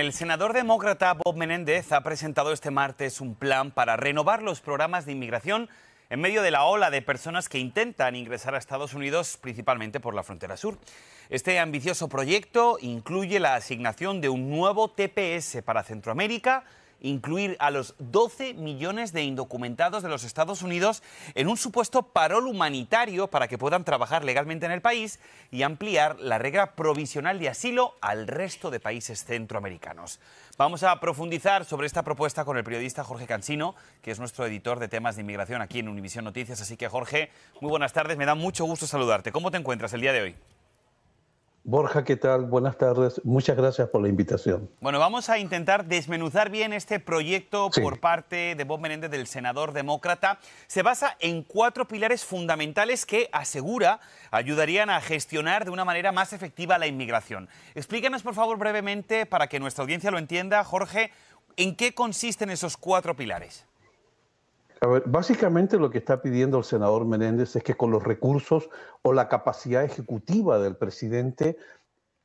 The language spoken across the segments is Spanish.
El senador demócrata Bob Menéndez ha presentado este martes un plan para renovar los programas de inmigración en medio de la ola de personas que intentan ingresar a Estados Unidos, principalmente por la frontera sur. Este ambicioso proyecto incluye la asignación de un nuevo TPS para Centroamérica, incluir a los 12 millones de indocumentados de los Estados Unidos en un supuesto parol humanitario para que puedan trabajar legalmente en el país y ampliar la regla provisional de asilo al resto de países centroamericanos. Vamos a profundizar sobre esta propuesta con el periodista Jorge Cansino, que es nuestro editor de temas de inmigración aquí en Univisión Noticias. Así que, Jorge, muy buenas tardes, me da mucho gusto saludarte. ¿Cómo te encuentras el día de hoy? Borja, ¿qué tal? Buenas tardes. Muchas gracias por la invitación. Bueno, vamos a intentar desmenuzar bien este proyecto por parte de Bob Menéndez, del senador demócrata. Se basa en 4 pilares fundamentales que, asegura, ayudarían a gestionar de una manera más efectiva la inmigración. Explícanos, por favor, brevemente, para que nuestra audiencia lo entienda, Jorge, ¿en qué consisten esos 4 pilares? A ver, básicamente lo que está pidiendo el senador Menéndez es que con los recursos o la capacidad ejecutiva del presidente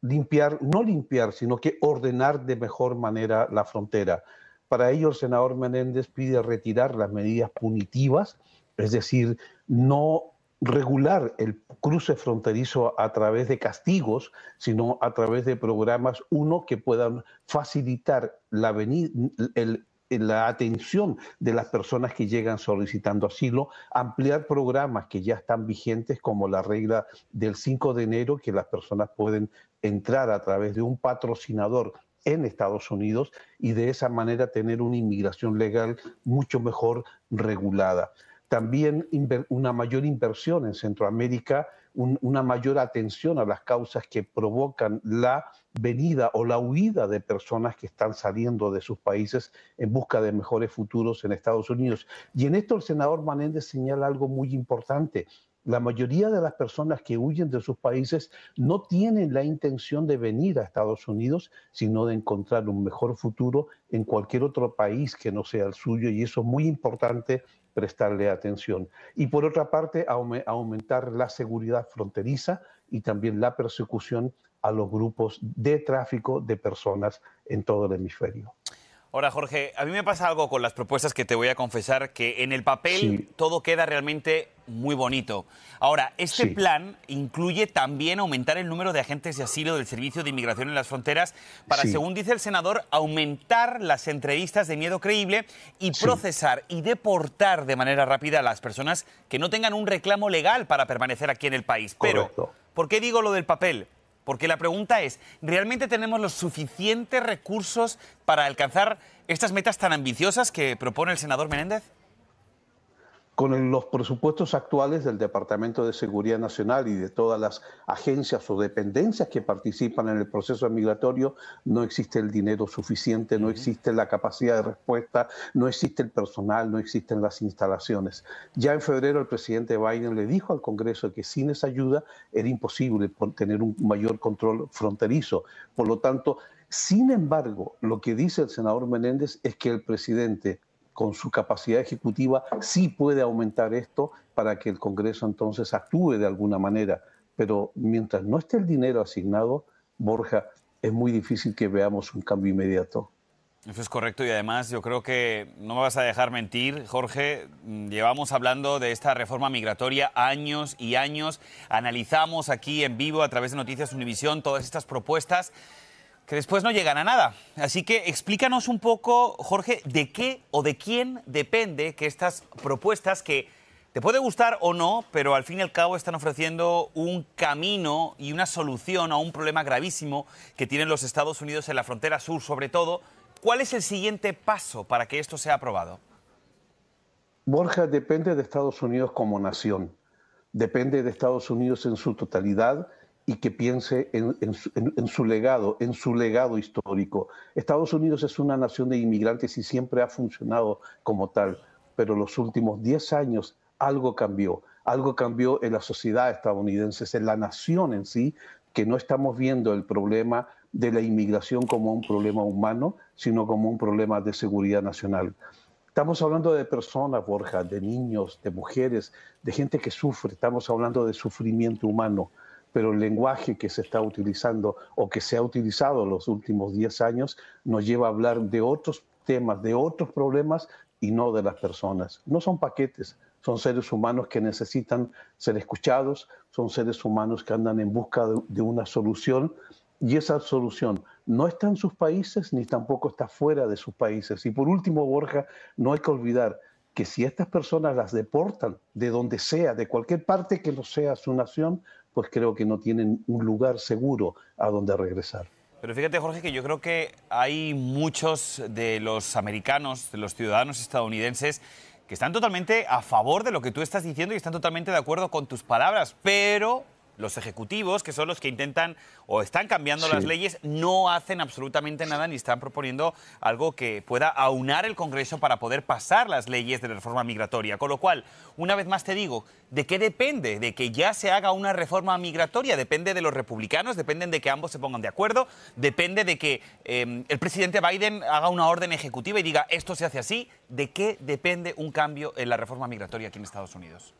no limpiar, sino que ordenar de mejor manera la frontera. Para ello el senador Menéndez pide retirar las medidas punitivas, es decir, no regular el cruce fronterizo a través de castigos, sino a través de programas, que puedan facilitar la atención de las personas que llegan solicitando asilo, ampliar programas que ya están vigentes, como la regla del 5 de enero, que las personas pueden entrar a través de un patrocinador en Estados Unidos y de esa manera tener una inmigración legal mucho mejor regulada. También una mayor inversión en Centroamérica, una mayor atención a las causas que provocan la venida o la huida de personas que están saliendo de sus países en busca de mejores futuros en Estados Unidos. Y en esto el senador Menéndez señala algo muy importante. La mayoría de las personas que huyen de sus países no tienen la intención de venir a Estados Unidos, sino de encontrar un mejor futuro en cualquier otro país que no sea el suyo, y eso es muy importante prestarle atención. Y por otra parte, aumentar la seguridad fronteriza y también la persecución a los grupos de tráfico de personas en todo el hemisferio. Ahora, Jorge, a mí me pasa algo con las propuestas que te voy a confesar, que en el papel todo queda realmente muy bonito. Ahora, este plan incluye también aumentar el número de agentes de asilo del Servicio de Inmigración en las Fronteras para, según dice el senador, aumentar las entrevistas de miedo creíble y procesar y deportar de manera rápida a las personas que no tengan un reclamo legal para permanecer aquí en el país. Pero, ¿por qué digo lo del papel? Porque la pregunta es, ¿realmente tenemos los suficientes recursos para alcanzar estas metas tan ambiciosas que propone el senador Menéndez? Con los presupuestos actuales del Departamento de Seguridad Nacional y de todas las agencias o dependencias que participan en el proceso migratorio, no existe el dinero suficiente, no existe la capacidad de respuesta, no existe el personal, no existen las instalaciones. Ya en febrero el presidente Biden le dijo al Congreso que sin esa ayuda era imposible tener un mayor control fronterizo. Por lo tanto, sin embargo, lo que dice el senador Menéndez es que el presidente, con su capacidad ejecutiva, sí puede aumentar esto para que el Congreso entonces actúe de alguna manera. Pero mientras no esté el dinero asignado, Borja, es muy difícil que veamos un cambio inmediato. Eso es correcto, y además yo creo que no me vas a dejar mentir, Jorge. Llevamos hablando de esta reforma migratoria años y años. Analizamos aquí en vivo a través de Noticias Univisión todas estas propuestas que después no llegan a nada. Así que explícanos un poco, Jorge, de qué o de quién depende que estas propuestas, que te puede gustar o no, pero al fin y al cabo están ofreciendo un camino y una solución a un problema gravísimo que tienen los Estados Unidos en la frontera sur, sobre todo. ¿Cuál es el siguiente paso para que esto sea aprobado? Borja, depende de Estados Unidos como nación. Depende de Estados Unidos en su totalidad y que piense en su legado histórico. Estados Unidos es una nación de inmigrantes y siempre ha funcionado como tal, pero los últimos 10 años algo cambió en la sociedad estadounidense, en la nación en sí, que no estamos viendo el problema de la inmigración como un problema humano, sino como un problema de seguridad nacional. Estamos hablando de personas, Borja, de niños, de mujeres, de gente que sufre, estamos hablando de sufrimiento humano. pero el lenguaje que se está utilizando o que se ha utilizado en los últimos 10 años nos lleva a hablar de otros temas, de otros problemas y no de las personas. No son paquetes, son seres humanos que necesitan ser escuchados, son seres humanos que andan en busca de una solución y esa solución no está en sus países ni tampoco está fuera de sus países. Y por último, Borja, no hay que olvidar que si estas personas las deportan de donde sea, de cualquier parte que no sea su nación, pues creo que no tienen un lugar seguro a donde regresar. Pero fíjate, Jorge, que yo creo que hay muchos de los americanos, de los ciudadanos estadounidenses, que están totalmente a favor de lo que tú estás diciendo y están totalmente de acuerdo con tus palabras, pero los ejecutivos, que son los que intentan o están cambiando las leyes, no hacen absolutamente nada ni están proponiendo algo que pueda aunar el Congreso para poder pasar las leyes de la reforma migratoria. Con lo cual, una vez más te digo, ¿de qué depende? ¿De que ya se haga una reforma migratoria? ¿Depende de los republicanos? ¿Depende de que ambos se pongan de acuerdo? ¿Depende de que el presidente Biden haga una orden ejecutiva y diga esto se hace así? ¿De qué depende un cambio en la reforma migratoria aquí en Estados Unidos?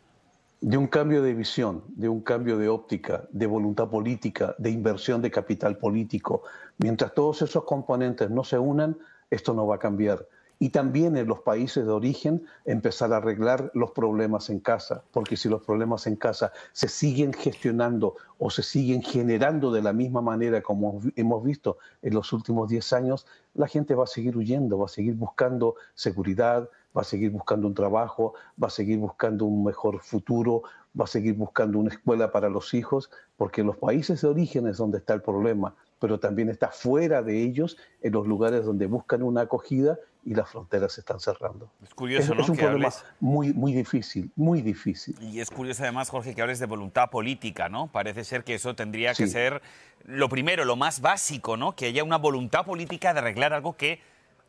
De un cambio de visión, de un cambio de óptica, de voluntad política, de inversión de capital político. Mientras todos esos componentes no se unan, esto no va a cambiar. Y también en los países de origen empezar a arreglar los problemas en casa, porque si los problemas en casa se siguen gestionando o se siguen generando de la misma manera como hemos visto en los últimos 10 años, la gente va a seguir huyendo, va a seguir buscando seguridad, va a seguir buscando un trabajo, va a seguir buscando un mejor futuro, va a seguir buscando una escuela para los hijos, porque en los países de origen es donde está el problema, pero también está fuera de ellos, en los lugares donde buscan una acogida y las fronteras se están cerrando. Es curioso, ¿no? Es un que problema hables... muy difícil, muy difícil. Y es curioso además, Jorge, que hables de voluntad política, ¿no? Parece ser que eso tendría que ser lo primero, lo más básico, ¿no? Que haya una voluntad política de arreglar algo que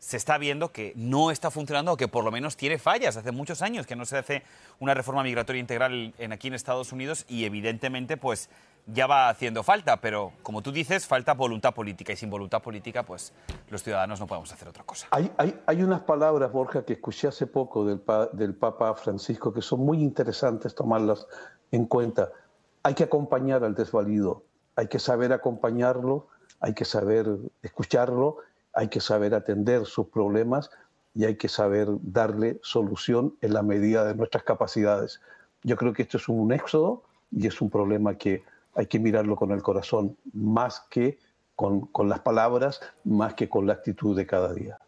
se está viendo que no está funcionando o que por lo menos tiene fallas. Hace muchos años que no se hace una reforma migratoria integral aquí en Estados Unidos y evidentemente pues ya va haciendo falta, pero como tú dices, falta voluntad política y sin voluntad política pues los ciudadanos no podemos hacer otra cosa. Hay unas palabras, Borja, que escuché hace poco del Papa Francisco que son muy interesantes tomarlas en cuenta. Hay que acompañar al desvalido, hay que saber acompañarlo, hay que saber escucharlo, hay que saber atender sus problemas y hay que saber darle solución en la medida de nuestras capacidades. Yo creo que esto es un éxodo y es un problema que hay que mirarlo con el corazón, más que con las palabras, más que con la actitud de cada día.